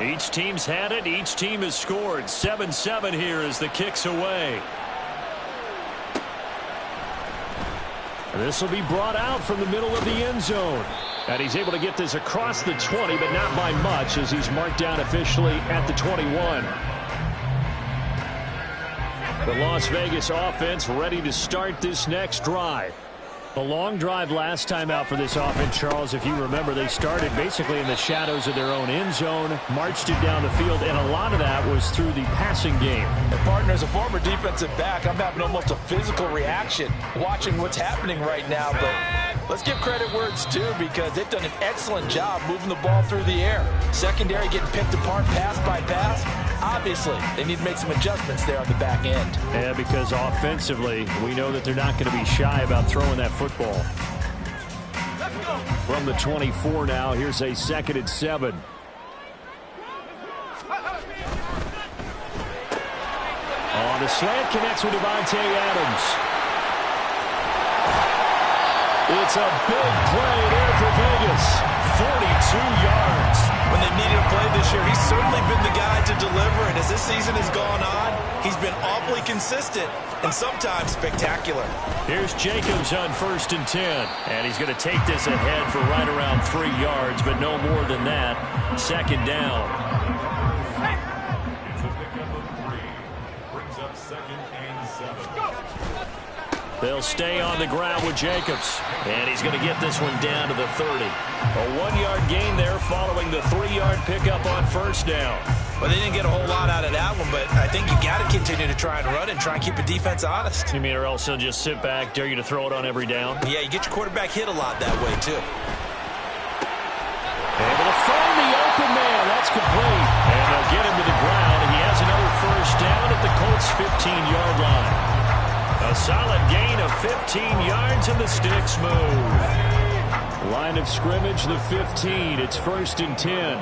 Each team's had it. Each team has scored. 7-7 here as the kick's away. This will be brought out from the middle of the end zone. And he's able to get this across the 20, but not by much as he's marked down officially at the 21. The Las Vegas offense ready to start this next drive. A long drive last time out for this offense, Charles. If you remember, they started basically in the shadows of their own end zone, marched it down the field, and a lot of that was through the passing game. And partner, as a former defensive back, I'm having almost a physical reaction watching what's happening right now. But let's give credit where it's due because they've done an excellent job moving the ball through the air. Secondary getting picked apart pass by pass. Obviously, they need to make some adjustments there on the back end. Yeah, because offensively, we know that they're not going to be shy about throwing that football. From the 24 now, here's a 2nd and 7. On the slant, connects with Devontae Adams. It's a big play there for Vegas. 42 yards. When they needed a play this year, he's certainly been the guy to deliver, and as this season has gone on, he's been awfully consistent and sometimes spectacular. Here's Jacobs on 1st and 10, and he's going to take this ahead for right around 3 yards, but no more than that. 2nd down. They'll stay on the ground with Jacobs. And he's going to get this one down to the 30. A 1-yard gain there following the 3-yard pickup on 1st down. Well, they didn't get a whole lot out of that one, but I think you got to continue to try and run and try and keep the defense honest. You mean or else he'll just sit back, dare you to throw it on every down? Yeah, you get your quarterback hit a lot that way, too. Able to find the open man. That's complete. And they'll get him to the ground, and he has another 1st down at the Colts' 15-yard line. A solid gain of 15 yards, and the sticks move. Line of scrimmage, the 15. It's 1st and 10.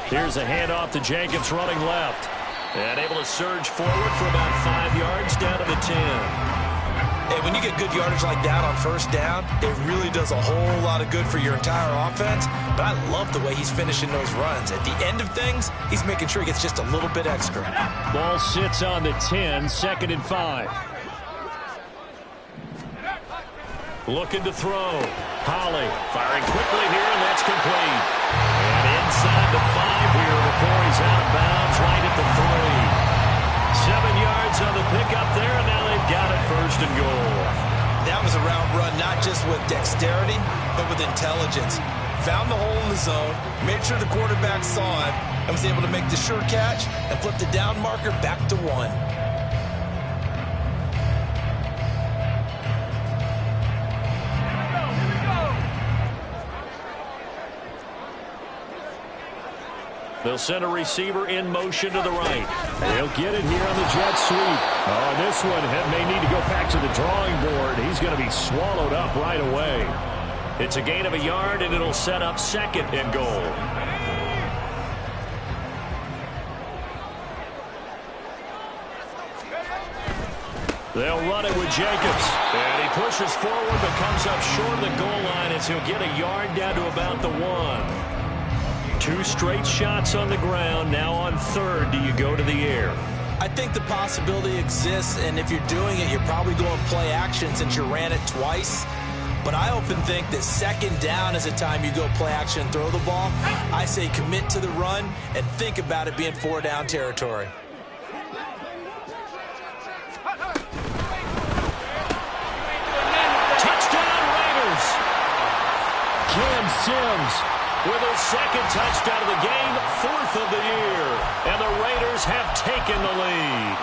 Here's a handoff to Jacobs running left. And able to surge forward for about 5 yards down to the 10. Hey, when you get good yardage like that on 1st down, it really does a whole lot of good for your entire offense. But I love the way he's finishing those runs. At the end of things, he's making sure he gets just a little bit extra. Ball sits on the 10, 2nd and 5. Looking to throw. Holly firing quickly here, and that's complete. And inside the 5 here before he's out of bounds, right at the 3. 7 yards on the pickup there, and now they've got it 1st and goal. That was a route run, not just with dexterity, but with intelligence. Found the hole in the zone, made sure the quarterback saw it, and was able to make the sure catch and flip the down marker back to 1. They'll send a receiver in motion to the right. They'll get it here on the jet sweep. Oh, this one may need to go back to the drawing board. He's going to be swallowed up right away. It's a gain of a yard, and it'll set up 2nd and goal. They'll run it with Jacobs. And he pushes forward but comes up short of the goal line as he'll get a yard down to about the 1. 2 straight shots on the ground. Now on 3rd, do you go to the air? I think the possibility exists, and if you're doing it, you're probably going play action since you ran it twice. But I often think that 2nd down is a time you go play action and throw the ball. I say commit to the run and think about it being 4-down territory. Touchdown Raiders! Cam Sims with his 2nd touchdown of the game, 4th of the year. And the Raiders have taken the lead.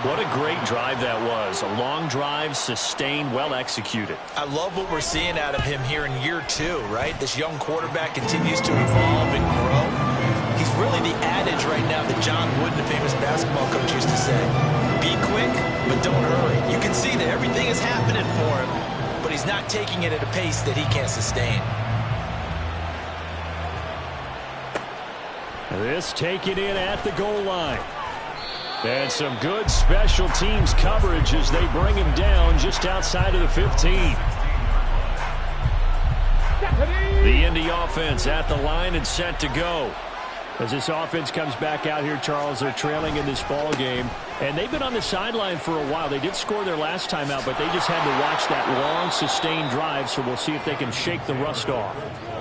What a great drive that was. A long drive, sustained, well executed. I love what we're seeing out of him here in year 2, right? This young quarterback continues to evolve and grow. He's really the adage right now that John Wooden, the famous basketball coach, used to say. Be quick, but don't hurry. You can see that everything is happening for him, but he's not taking it at a pace that he can't sustain. This taken in at the goal line. And some good special teams coverage as they bring him down just outside of the 15. The Indy offense at the line and set to go. As this offense comes back out here, Charles, they're trailing in this ball game, and they've been on the sideline for a while. They did score their last time out, but they just had to watch that long, sustained drive, so we'll see if they can shake the rust off.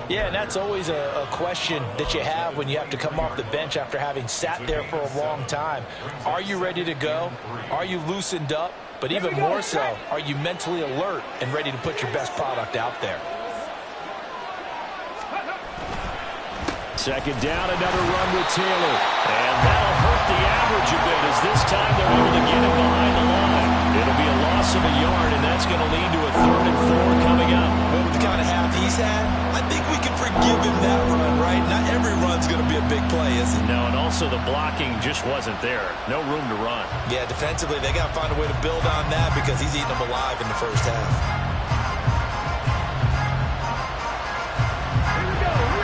Yeah, and that's always a question that you have when you have to come off the bench after having sat there for a long time. Are you ready to go? Are you loosened up? But even more so, are you mentally alert and ready to put your best product out there? Second down, another run with Taylor. And that'll hurt the average a bit as this time they're able to get him behind the line. It'll be a loss of a yard, and that's going to lead to a 3rd and 4 coming up. Well, with the kind of half he's had, I think we can forgive him that run, right? Not every run's going to be a big play, is it? No, and also the blocking just wasn't there. No room to run. Yeah, defensively, they got to find a way to build on that because he's eating them alive in the first half.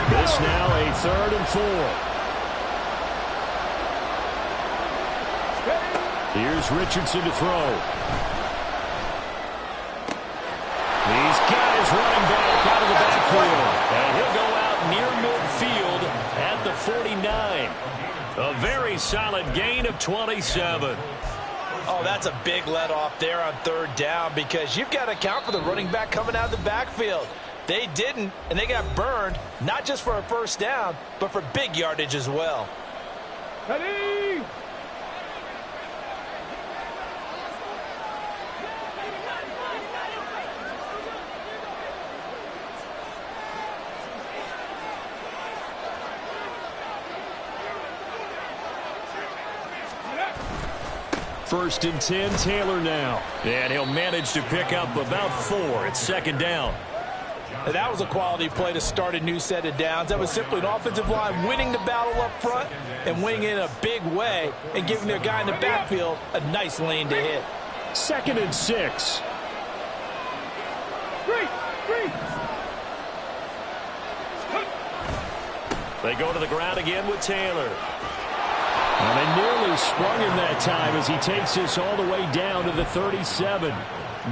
This now a 3rd and 4. Here's Richardson to throw. He's got his running back out of the backfield. And he'll go out near midfield at the 49. A very solid gain of 27. Oh, that's a big let off there on 3rd down because you've got to account for the running back coming out of the backfield. They didn't, and they got burned, not just for a 1st down, but for big yardage as well. Ready? First and 10, Taylor now. And he'll manage to pick up about 4. It's 2nd down. And that was a quality play to start a new set of downs. That was simply an offensive line winning the battle up front and winning it in a big way and giving their guy in the backfield a nice lane to hit. 2nd and 6. They go to the ground again with Taylor. And they nearly sprung him that time as he takes this all the way down to the 37.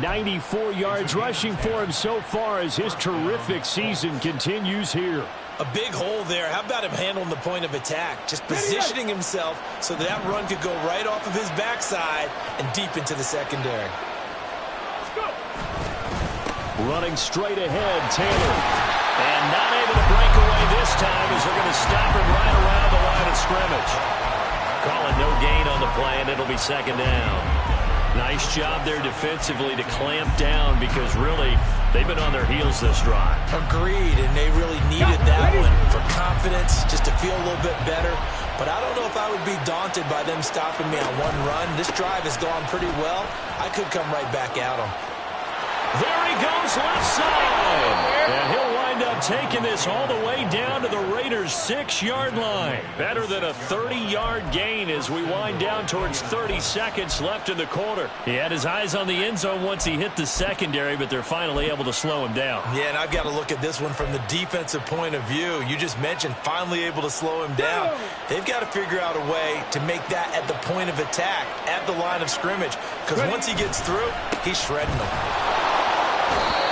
94 yards rushing for him so far as his terrific season continues here. A big hole there. How about him handling the point of attack? Just positioning himself so that run could go right off of his backside and deep into the secondary. Running straight ahead, Taylor. And not able to break away this time as they're going to stop him right around the line of scrimmage. Calling no gain on the play, and it'll be 2nd down. Nice job there defensively to clamp down because really they've been on their heels this drive. Agreed, and they really needed that one for confidence, just to feel a little bit better. But I don't know if I would be daunted by them stopping me on one run. This drive has gone pretty well. I could come right back at them. There he goes left side. And he'll wind up taking this all the way down to the Raiders' 6-yard line. Better than a 30-yard gain as we wind down towards 30 seconds left in the quarter. He had his eyes on the end zone once he hit the secondary, but they're finally able to slow him down. Yeah, and I've got to look at this one from the defensive point of view. You just mentioned finally able to slow him down. They've got to figure out a way to make that at the point of attack, at the line of scrimmage, because once he gets through, he's shredding them.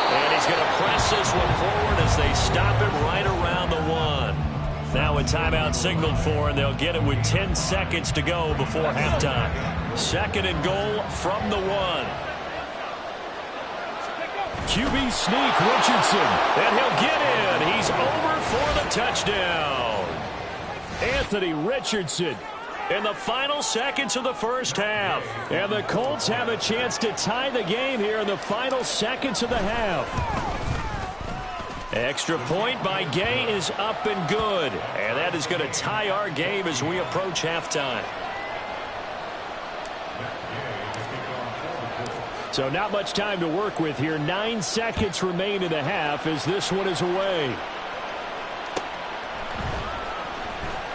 And he's going to press this one forward as they stop him right around the 1. Now a timeout signaled for, and they'll get it with 10 seconds to go before halftime. 2nd and goal from the 1. QB sneak, Richardson, and he'll get in. He's over for the touchdown. Anthony Richardson in the final seconds of the first half. And the Colts have a chance to tie the game here in the final seconds of the half. Extra point by Gay is up and good. And that is going to tie our game as we approach halftime. So not much time to work with here. 9 seconds remain in the half as this one is away.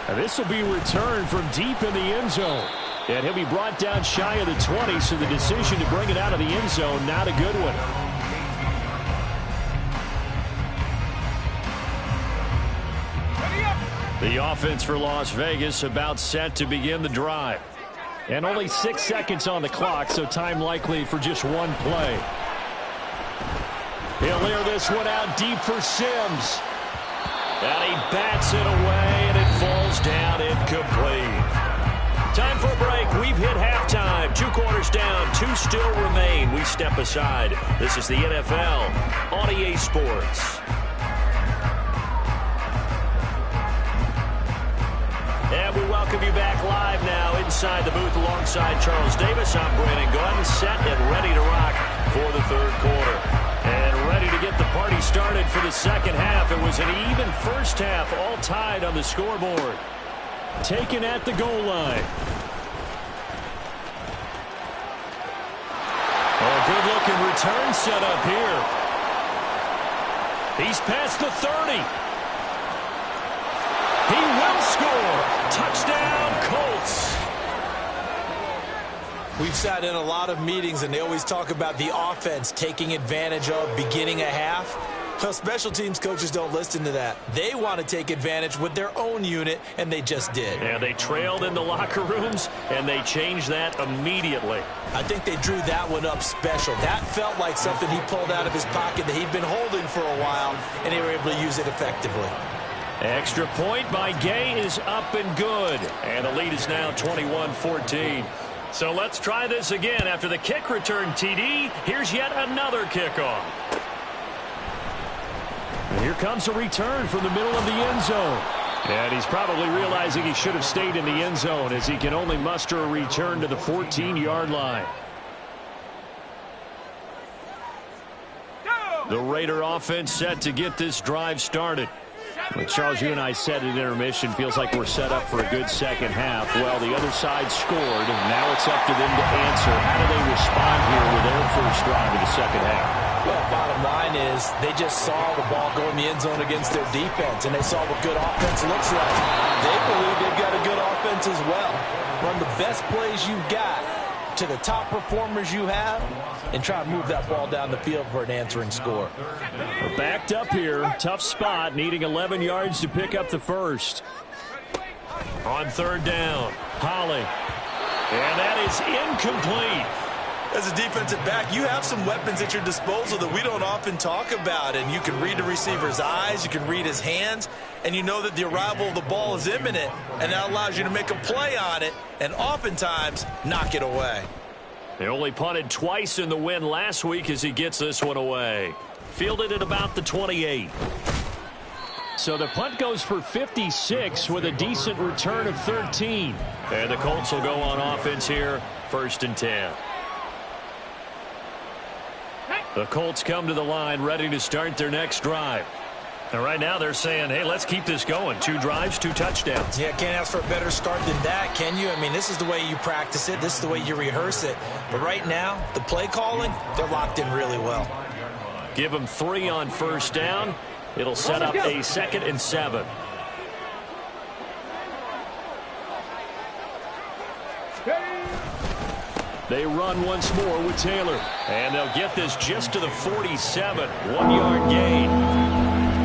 And this will be returned from deep in the end zone. And he'll be brought down shy of the 20, so the decision to bring it out of the end zone, not a good one. The offense for Las Vegas about set to begin the drive. And only 6 seconds on the clock, so time likely for just one play. He'll air this one out deep for Sims. And he bats it away, and it falls down incomplete. Time for a break. We've hit halftime. 2 quarters down, 2 still remain. We step aside. This is the NFL on EA Sports. And we welcome you back live now inside the booth alongside Charles Davis. I'm Brandon Gordon, set and ready to rock for the third quarter. And ready to get the party started for the second half. It was an even first half, all tied on the scoreboard. Taken at the goal line. A good-looking return set up here. He's past the 30. He will score. Touchdown, Colts. We've sat in a lot of meetings, and they always talk about the offense taking advantage of beginning a half. Well, special teams coaches don't listen to that. They want to take advantage with their own unit, and they just did. Yeah, they trailed in the locker rooms, and they changed that immediately. I think they drew that one up special. That felt like something he pulled out of his pocket that he'd been holding for a while, and they were able to use it effectively. Extra point by Gay is up and good. And the lead is now 21-14. So let's try this again. After the kick return TD, here's yet another kickoff. And here comes a return from the middle of the end zone. And he's probably realizing he should have stayed in the end zone as he can only muster a return to the 14-yard line. The Raider offense set to get this drive started. Well, Charles, you and I said at intermission, feels like we're set up for a good second half. Well, the other side scored, and now it's up to them to answer. How do they respond here with their first drive of the second half? Well, bottom line is they just saw the ball go in the end zone against their defense, and they saw what good offense looks like. They believe they've got a good offense as well. Run the best plays you've got to the top performers you have, and try to move that ball down the field for an answering score. We're backed up here. Tough spot, needing 11 yards to pick up the first. On third down, Holly. And that is incomplete. As a defensive back, you have some weapons at your disposal that we don't often talk about, and you can read the receiver's eyes, you can read his hands, and you know that the arrival of the ball is imminent, and that allows you to make a play on it and oftentimes knock it away. They only punted twice in the win last week as he gets this one away. Fielded at about the 28. So the punt goes for 56 with a decent return of 13. And the Colts will go on offense here, 1st and 10. The Colts come to the line ready to start their next drive. And right now they're saying, hey, let's keep this going. 2 drives, 2 touchdowns. Yeah, can't ask for a better start than that, can you? I mean, this is the way you practice it. This is the way you rehearse it. But right now, the play calling, they're locked in really well. Give them 3 on first down. It'll set up a 2nd and 7. They run once more with Taylor. And they'll get this just to the 47. 1-yard gain.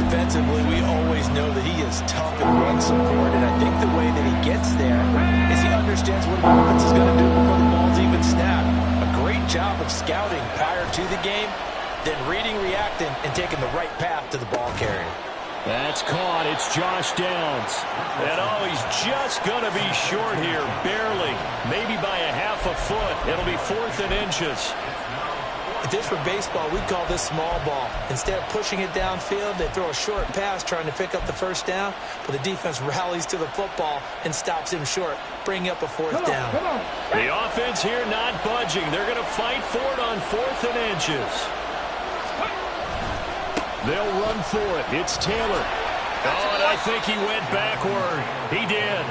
Defensively, we always know that he is tough and run support, and I think the way that he gets there is he understands what the offense is going to do before the ball's even snapped. A great job of scouting prior to the game, then reading, reacting, and taking the right path to the ball carrier. That's caught. It's Josh Downs. And oh, he's just going to be short here, barely. Maybe by a half a foot. It'll be 4th and inches. If this were baseball, we'd call this small ball. Instead of pushing it downfield, they throw a short pass trying to pick up the first down, but the defense rallies to the football and stops him short, bringing up a 4th down. The offense here not budging. They're going to fight for it on 4th and inches. They'll run for it. It's Taylor. Oh, and I think he went backward. He did.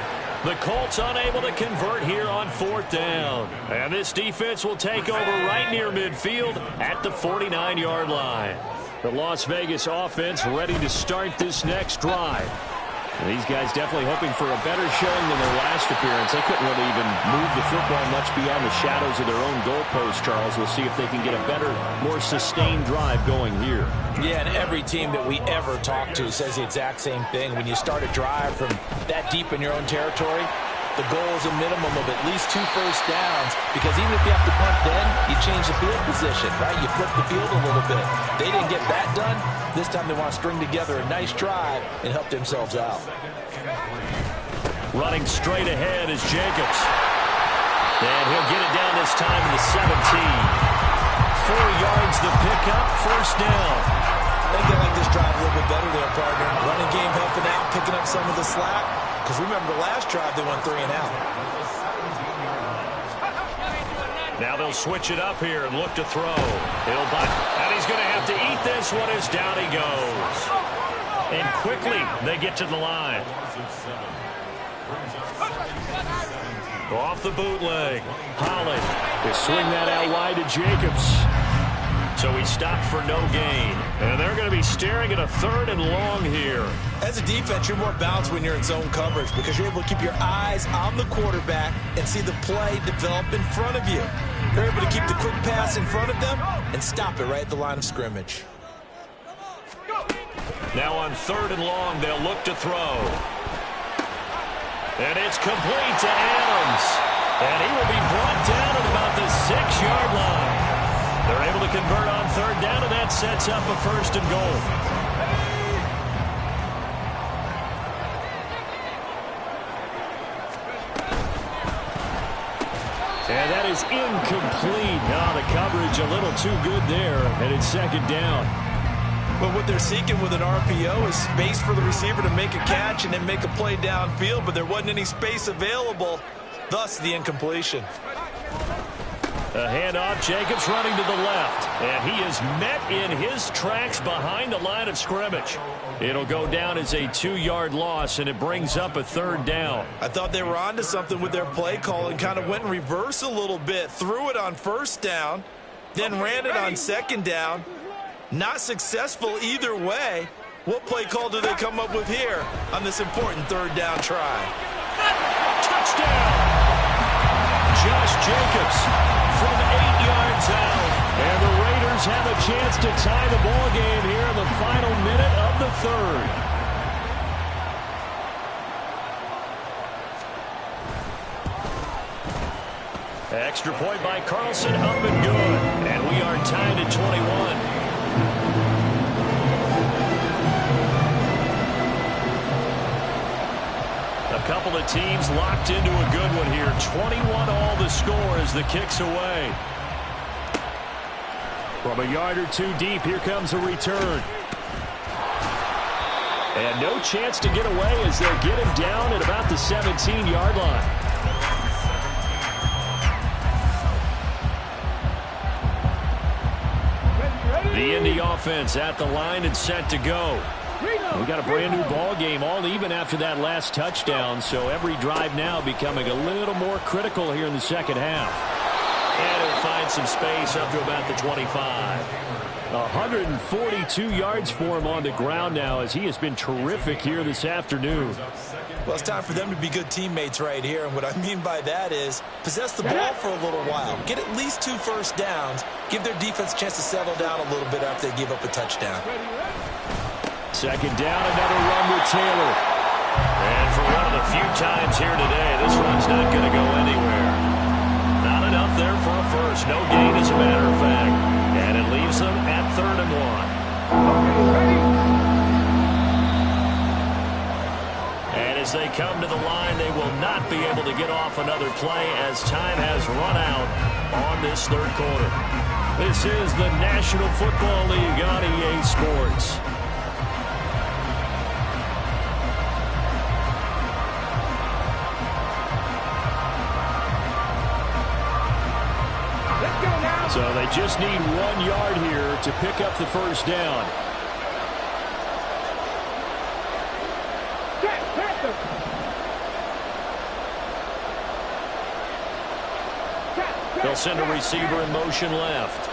The Colts unable to convert here on 4th down. And this defense will take over right near midfield at the 49-yard line. The Las Vegas offense ready to start this next drive. And these guys definitely hoping for a better showing than their last appearance. They couldn't really even move the football much beyond the shadows of their own goalpost, Charles. We'll see if they can get a better, more sustained drive going here. Yeah, and every team that we ever talk to says the exact same thing. When you start a drive from that deep in your own territory, The goal is a minimum of at least 2 first downs, because even if you have to punt then, you change the field position, right? You flip the field a little bit. They didn't get that done. This time they want to string together a nice drive and help themselves out. Running straight ahead is Jacobs. And he'll get it down this time to the 17. 4 yards the pickup, first down. I think they like this drive a little bit better there, partner. Running game helping out, picking up some of the slack. Because remember the last drive, they went 3 and out. Now they'll switch it up here and look to throw. He'll bunt. And he's going to have to eat this one as down he goes. And quickly they get to the line. Off the bootleg. Holland will swing that out wide to Jacobs. So he stopped for no gain. And they're going to be staring at a 3rd and long here. As a defense, you're more balanced when you're in zone coverage because you're able to keep your eyes on the quarterback and see the play develop in front of you. You're able to keep the quick pass in front of them and stop it right at the line of scrimmage. Now on 3rd and long, they'll look to throw. And it's complete to Adams. And he will be brought down at about the 6-yard line. They're able to convert on 3rd down, and that sets up a 1st and goal. And that is incomplete. Now the coverage a little too good there, and it's 2nd down. But what they're seeking with an RPO is space for the receiver to make a catch and then make a play downfield, but there wasn't any space available, thus the incompletion. A handoff, Jacobs running to the left, and he is met in his tracks behind the line of scrimmage. It'll go down as a 2-yard loss, and it brings up a 3rd down. I thought they were onto something with their play call and kind of went in reverse a little bit, threw it on 1st down, then ran it on 2nd down. Not successful either way. What play call do they come up with here on this important 3rd down try? Touchdown! Josh Jacobs from 8 yards out. And the Raiders have a chance to tie the ball game here in the final minute of the 3rd. Extra point by Carlson, up and good. And we are tied at 21. A couple of teams locked into a good one here. 21 all the score as the kick's away. From a yard or 2 deep, here comes a return. And no chance to get away as they'll get him down at about the 17-yard line. The Indy offense at the line and set to go. We got a brand new ball game, all even after that last touchdown, so every drive now becoming a little more critical here in the 2nd half. And he'll find some space up to about the 25. 142 yards for him on the ground now as he has been terrific here this afternoon. Well, it's time for them to be good teammates right here, and what I mean by that is possess the ball for a little while, get at least 2 first downs, give their defense a chance to settle down a little bit after they give up a touchdown. 2nd down, another run with Taylor. And for one of the few times here today, this run's not going to go anywhere. Not enough there for a first. No gain, as a matter of fact. And it leaves them at 3rd and 1. And as they come to the line, they will not be able to get off another play as time has run out on this 3rd quarter. This is the National Football League on EA Sports. So they just need 1 yard here to pick up the first down. They'll send a receiver in motion left.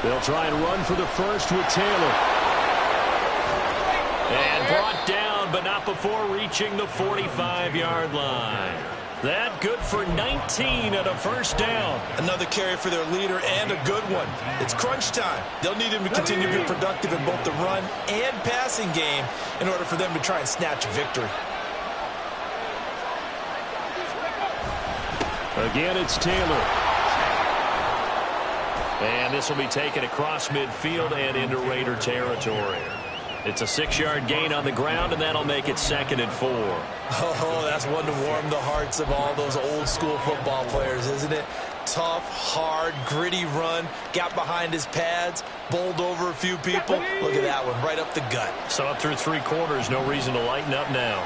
They'll try and run for the first with Taylor. And brought down, but not before reaching the 45-yard line. That good for 19 and a first down. Another carry for their leader and a good one. It's crunch time. They'll need him to continue to be productive in both the run and passing game in order for them to try and snatch a victory. Again, it's Taylor. And this will be taken across midfield and into Raider territory. It's a 6-yard gain on the ground, and that'll make it 2nd and 4. Oh, that's one to warm the hearts of all those old-school football players, isn't it? Tough, hard, gritty run, got behind his pads, bowled over a few people. Look at that one, right up the gut. Saw it through 3 quarters, no reason to lighten up now.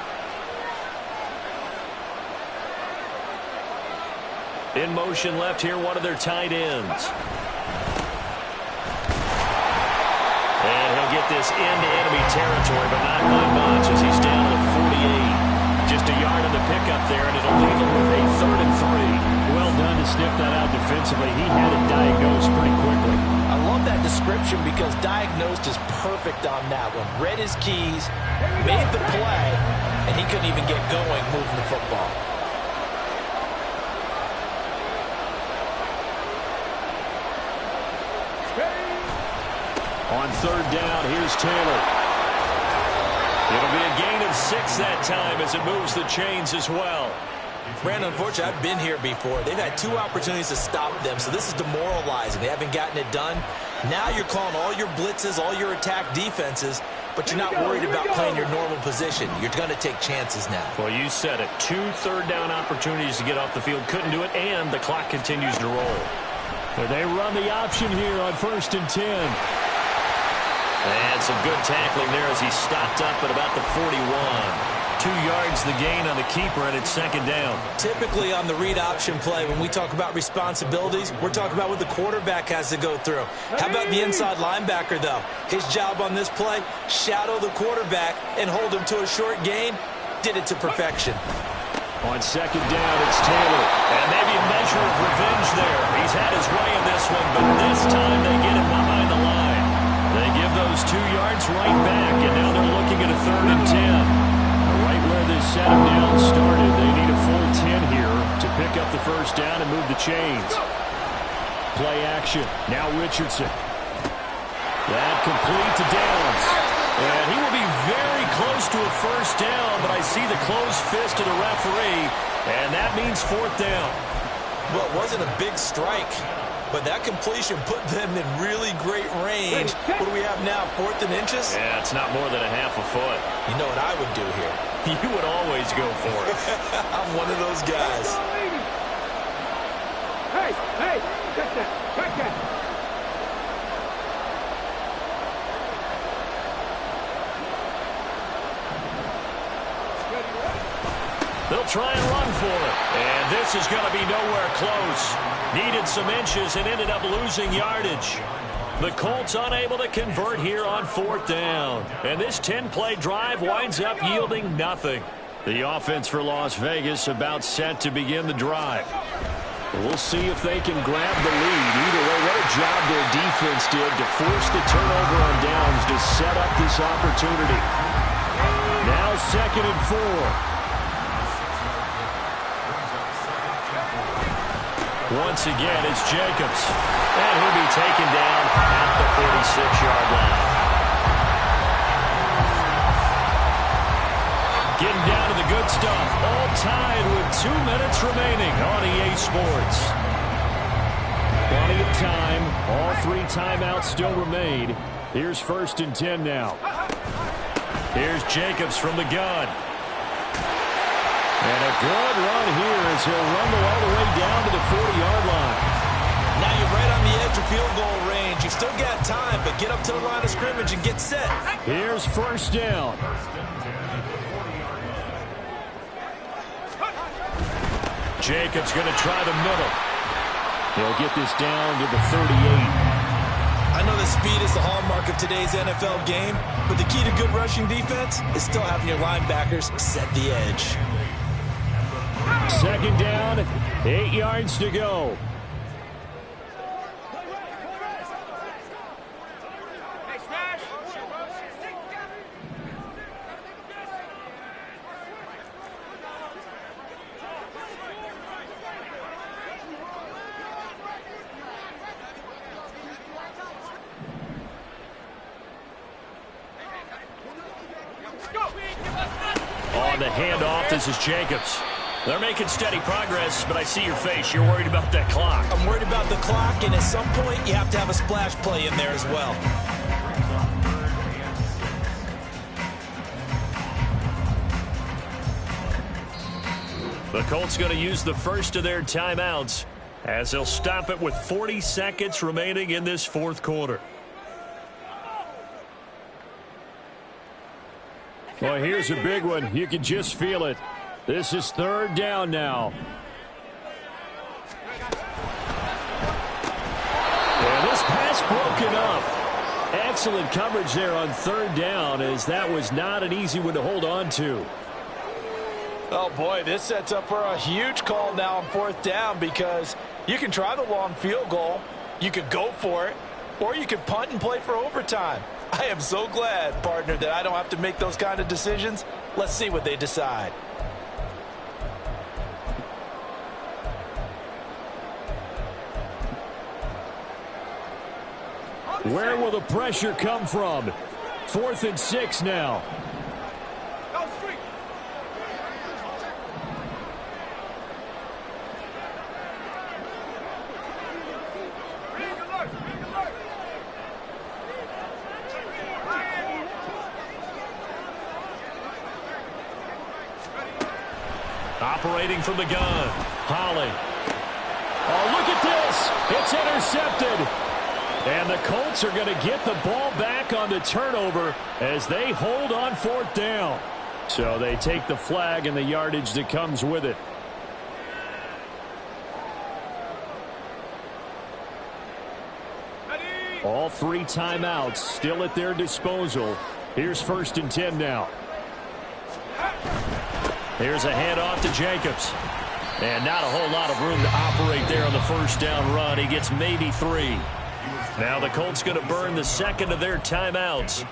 In motion left here, one of their tight ends. And he'll get this into enemy territory, but not by much as he's down to 48. Just a yard on the pickup there, and it'll leave him with a 3rd and 3. Well done to sniff that out defensively. He had it diagnosed pretty quickly. I love that description because diagnosed is perfect on that one. Read his keys, made the play, and he couldn't even get going moving the football. On 3rd down, here's Taylor. It'll be a gain of 6 that time as it moves the chains as well. Brandon, unfortunately, I've been here before. They've had 2 opportunities to stop them, so this is demoralizing. They haven't gotten it done. Now you're calling all your blitzes, all your attack defenses, but you're not worried about playing your normal position. You're going to take chances now. Well, you said it. 2 third-down opportunities to get off the field. Couldn't do it, and the clock continues to roll. But they run the option here on 1st and 10. And some good tackling there as he stopped up at about the 41. 2 yards the gain on the keeper, and it's 2nd down. Typically on the read option play, when we talk about responsibilities, we're talking about what the quarterback has to go through. How about the inside linebacker, though? His job on this play, shadow the quarterback and hold him to a short gain. Did it to perfection. On 2nd down, it's Taylor. And maybe a measure of revenge there. He's had his way in this one, but this time they get him behind the line. They give those 2 yards right back, and now they're looking at a 3rd and 10. Right where they set him down started, they need a full 10 here to pick up the 1st down and move the chains. Play action. Now Richardson. That complete to Downs. And he will be very close to a 1st down, but I see the closed fist of the referee, and that means 4th down. Well, it wasn't a big strike, but that completion put them in really great range. What do we have now, 4th and inches? Yeah, it's not more than a half a foot. You know what I would do here? You would always go for it. I'm one of those guys. Hey, check that. They'll try and run for it. And this is going to be nowhere close. Needed some inches and ended up losing yardage. The Colts unable to convert here on 4th down. And this 10-play drive winds up yielding nothing. The offense for Las Vegas about set to begin the drive. We'll see if they can grab the lead. Either way, what a job their defense did to force the turnover on downs to set up this opportunity. Now 2nd and 4. Once again, it's Jacobs. And he'll be taken down at the 46-yard line. Getting down to the good stuff. All tied with 2 minutes remaining on EA Sports. Plenty of time. All 3 timeouts still remain. Here's 1st and 10 now. Here's Jacobs from the gun. And a good run here as he'll rumble all the way down to the 40-yard line. Now you're right on the edge of field goal range. You've still got time, but get up to the line of scrimmage and get set. Here's 1st down. Jacobs going to try the middle. He'll get this down to the 38. I know that speed is the hallmark of today's NFL game, but the key to good rushing defense is still having your linebackers set the edge. 2nd down, 8 yards to go. on the handoff, this is Jacobs. They're making steady progress, but I see your face. You're worried about that clock. I'm worried about the clock, and at some point, you have to have a splash play in there as well. The Colts going to use the first of their timeouts as they'll stop it with 40 seconds remaining in this fourth quarter. Well, here's a big one. You can just feel it. This is third down now. And this pass broken up. Excellent coverage there on third down, as that was not an easy one to hold on to. Oh, boy, this sets up for a huge call now on fourth down, because you can try the long field goal, you could go for it, or you could punt and play for overtime. I am so glad, partner, that I don't have to make those kind of decisions. Let's see what they decide. Where will the pressure come from? 4th and 6 now. Operating from the gun, Holly. Oh, look at this. It's intercepted. And the Colts are going to get the ball back on the turnover as they hold on fourth down. So they take the flag and the yardage that comes with it. All 3 timeouts still at their disposal. Here's 1st and 10 now. Here's a handoff to Jacobs. And not a whole lot of room to operate there on the first down run. He gets maybe 3. Now the Colts going to burn the second of their timeouts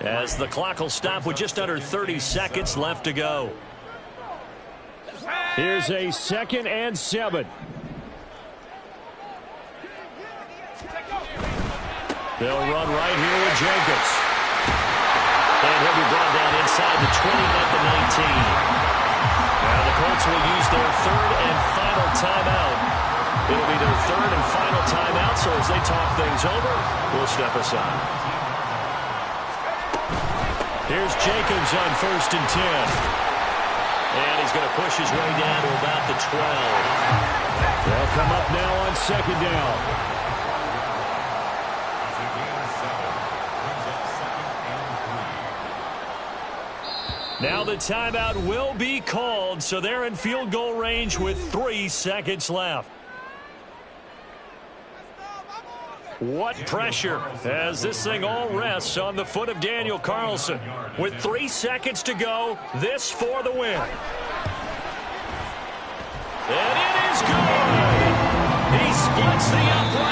as the clock will stop with just under 30 seconds left to go. Here's a 2nd and 7. They'll run right here with Jacobs. And he'll be brought down inside the 20 at the 19. Now the Colts will use their 3rd and final timeout. It'll be their 3rd and final timeout, so as they talk things over, we'll step aside. Here's Jacobs on 1st and 10. And he's going to push his way down to about the 12. They'll come up now on 2nd down. Now the timeout will be called, so they're in field goal range with 3 seconds left. What pressure as this thing all rests on the foot of Daniel Carlson. With 3 seconds to go, this for the win. And it is good. He splits the upright.